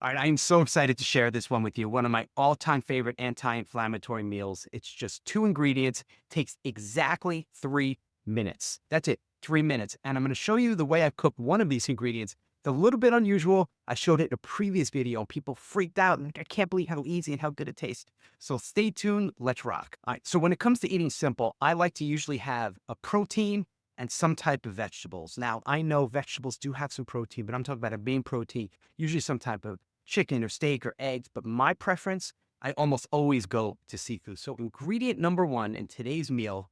All right, I am so excited to share this one with you. One of my all-time favorite anti-inflammatory meals. It's just 2 ingredients, takes exactly 3 minutes. That's it, 3 minutes. And I'm going to show you the way I cook one of these ingredients. It's a little bit unusual. I showed it in a previous video and people freaked out and I can't believe how easy and how good it tastes. So stay tuned, let's rock. All right, so when it comes to eating simple, I like to usually have a protein and some type of vegetables. Now, I know vegetables do have some protein, but I'm talking about a main protein, usually some type of chicken or steak or eggs, but my preference, I almost always go to seafood. So ingredient number one in today's meal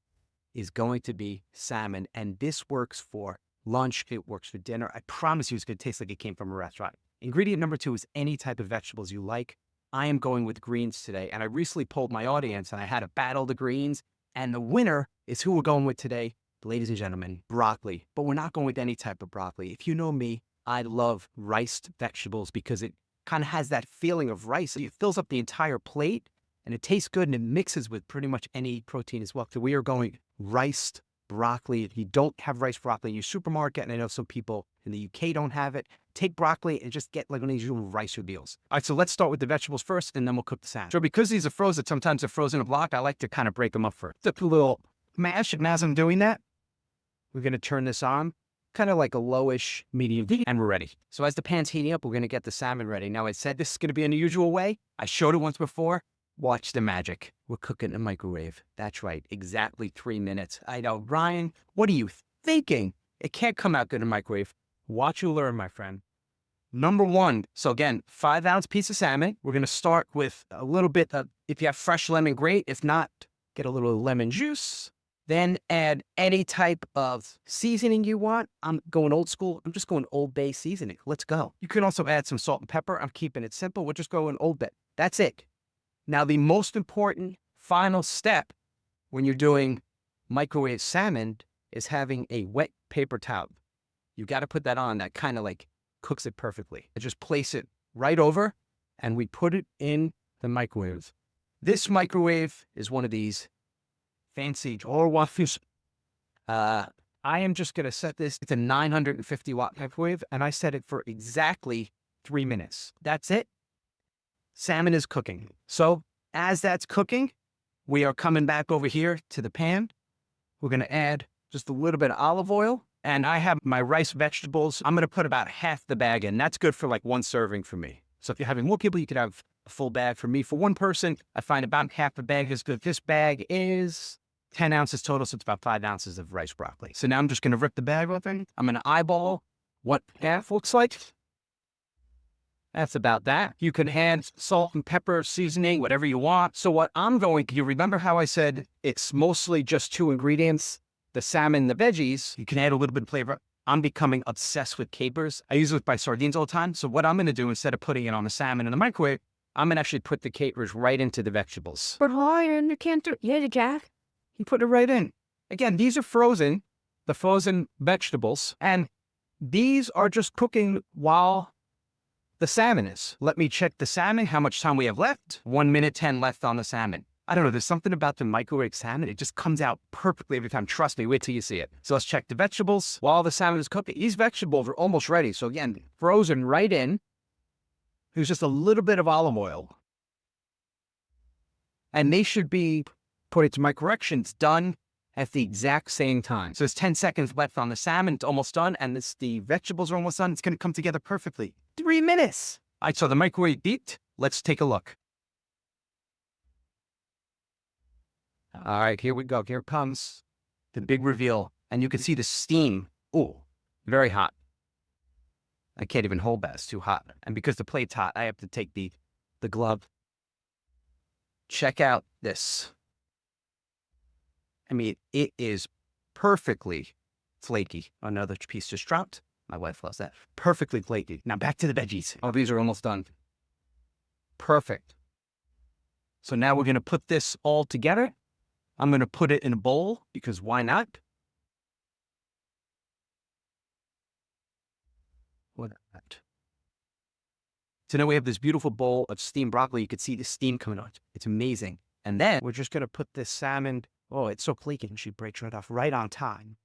is going to be salmon. And this works for lunch. It works for dinner. I promise you it's going to taste like it came from a restaurant. Ingredient number two is any type of vegetables you like. I am going with greens today. And I recently polled my audience and I had a battle of the greens. And the winner is who we're going with today, ladies and gentlemen, broccoli. But we're not going with any type of broccoli. If you know me, I love riced vegetables because it kind of has that feeling of rice. It fills up the entire plate and it tastes good and it mixes with pretty much any protein as well. So we are going riced broccoli. If you don't have riced broccoli in your supermarket, and I know some people in the UK don't have it, take broccoli and just get like one of these little rice meals. All right, so let's start with the vegetables first and then we'll cook the salmon. So because these are frozen, sometimes they're frozen in a block, I like to kind of break them up first. Just a little mash, and as I'm doing that, we're going to turn this on. Kind of like a lowish medium heat, and we're ready. So as the pan's heating up, we're going to get the salmon ready. Now, I said this is going to be an unusual way. I showed it once before. Watch the magic. We're cooking in a microwave. That's right. Exactly 3 minutes. I know. Ryan, what are you thinking? It can't come out good in a microwave. Watch you learn, my friend. Number one. So again, 5-ounce piece of salmon. We're going to start with a little bit of, if you have fresh lemon, great. If not, get a little lemon juice. Then add any type of seasoning you want. I'm going old school. I'm just going Old Bay seasoning. Let's go. You can also add some salt and pepper. I'm keeping it simple. We're just going Old Bay. That's it. Now, the most important final step when you're doing microwave salmon is having a wet paper towel. You got to put that on. That kind of like cooks it perfectly. I just place it right over and we put it in the microwave. This microwave is one of these fancy or waffles. I am just going to set this. It's a 950 watt microwave, and I set it for exactly 3 minutes. That's it. Salmon is cooking. So as that's cooking, we are coming back over here to the pan. We're going to add just a little bit of olive oil, and I have my rice vegetables. I'm going to put about half the bag in. That's good for like one serving for me. So if you're having more people, you could have a full bag. For me, for one person, I find about half the bag is good. This bag is 10 ounces total, so it's about 5 ounces of rice broccoli. So now I'm just going to rip the bag open. I'm going to eyeball what half looks like. That's about that. You can add salt and pepper, seasoning, whatever you want. So what I'm going to, you remember how I said it's mostly just 2 ingredients, the salmon, the veggies. You can add a little bit of flavor. I'm becoming obsessed with capers. I use it with my sardines all the time. So what I'm going to do, instead of putting it on the salmon in the microwave, I'm going to actually put the capers right into the vegetables. But Ryan, you can't do it. Yeah, Jack. You put it right in. Again, these are frozen, the frozen vegetables, and these are just cooking while the salmon is. Let me check the salmon, how much time we have left. 1 minute 10 left on the salmon. I don't know, there's something about the microwave salmon. It just comes out perfectly every time. Trust me, wait till you see it. So let's check the vegetables while the salmon is cooking. These vegetables are almost ready. So again, frozen right in. There's just a little bit of olive oil. And they should be, put to my corrections, done at the exact same time. So there's 10 seconds left on the salmon. It's almost done. And the vegetables are almost done. It's going to come together perfectly. 3 minutes. All right, so the microwave beeped. Let's take a look. All right, here we go. Here comes the big reveal. And you can see the steam. Oh, very hot. I can't even hold that. It's too hot. And because the plate's hot, I have to take the glove. Check out this. I mean, it is perfectly flaky. Another piece just dropped. My wife loves that. Perfectly flaky. Now back to the veggies. Oh, these are almost done. Perfect. So now we're going to put this all together. I'm going to put it in a bowl because why not? What that? So now we have this beautiful bowl of steamed broccoli. You can see the steam coming out. It's amazing. And then we're just going to put this salmon. Oh, it's so flaky. She breaks right off right on time.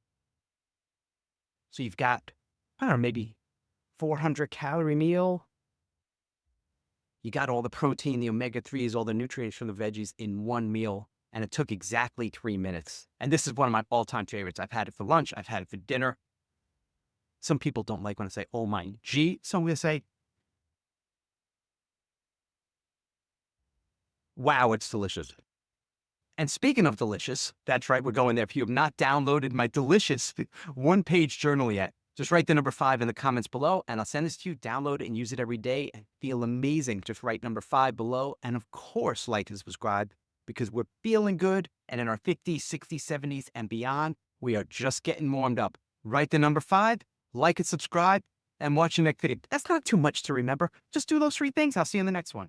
So you've got, I don't know, maybe 400 calorie meal. You got all the protein, the omega-3s, all the nutrients from the veggies in one meal. And it took exactly 3 minutes. And this is one of my all-time favorites. I've had it for lunch. I've had it for dinner. Some people don't like when I say, oh my G. So I'm going to say, wow, it's delicious. And speaking of delicious, that's right, we're going there. If you have not downloaded my delicious one-page journal yet, just write the number 5 in the comments below, and I'll send this to you. Download it and use it every day and feel amazing. Just write number 5 below, and of course, like and subscribe, because we're feeling good, and in our 50s, 60s, 70s, and beyond, we are just getting warmed up. Write the number 5, like and subscribe, and watch the next video. That's not too much to remember. Just do those 3 things. I'll see you in the next one.